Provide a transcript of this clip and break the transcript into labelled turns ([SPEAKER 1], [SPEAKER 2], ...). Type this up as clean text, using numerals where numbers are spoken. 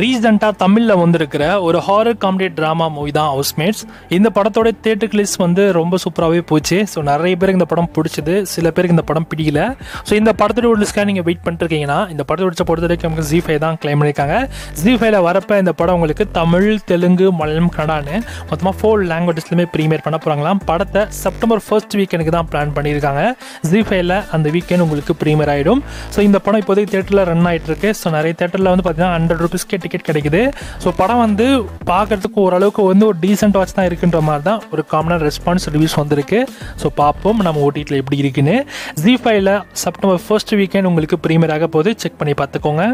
[SPEAKER 1] ரீசெண்டாக தமிழில் வந்திருக்கிற ஒரு ஹாரர் காமெடி ட்ராமா மூவி தான் ஹவுஸ்மேட்ஸ். இந்த படத்தோட தியேட்டர் ரிலீஸ் வந்து ரொம்ப சூப்பராகவே போச்சு. ஸோ நிறைய பேருக்கு இந்த படம் பிடிச்சது, சில பேருக்கு இந்த படம் பிடிக்கல. ஸோ இந்த படத்தோட ரிலீஸ்க்காக நீங்கள் வெயிட் பண்ணிருக்கீங்கன்னா இந்த படத்தை பொறுத்த வரைக்கும் நமக்கு ZEE5 தான் கிளைம் பண்ணியிருக்காங்க. ZEE5ல வரப்போ இந்த படம் உங்களுக்கு தமிழ், தெலுங்கு, மலையாளம், கன்னடான்னு மொத்தமாக 4 லாங்குவேஜஸ்லையுமே ப்ரீமியர் பண்ண போகிறாங்களாம். படத்தை செப்டம்பர் 1 வீக்கெண்டுக்கு தான் பிளான் பண்ணியிருக்காங்க. ZEE5ல அந்த வீக்கெண்ட் உங்களுக்கு ப்ரீமியர் ஆகிடும். ஸோ இந்த படம் இப்போதைக்கு தேட்டரில் ரன் ஆகிட்டு இருக்கு. ஸோ நிறைய தேட்டரில் வந்து பார்த்தீங்கன்னா 100 ரூபீஸ்க்கே டிக்கெட் கிடைக்குது. ஸோ படம் வந்து பார்க்கறதுக்கு ஓரளவுக்கு வந்து ஒரு டீசென்ட் வாட்ச் தான் இருக்குன்ற மாதிரி தான் ஒரு காமனான ரெஸ்பான்ஸ் ரிவ்யூஸ் வந்திருக்கு. ஸோ பார்ப்போம் நம்ம OTTல எப்படி இருக்குன்னு. ZEE5ல செப்டம்பர் 1 வீக்கெண்ட் உங்களுக்கு ப்ரீமியர் ஆக போது செக் பண்ணி பார்த்துக்கோங்க.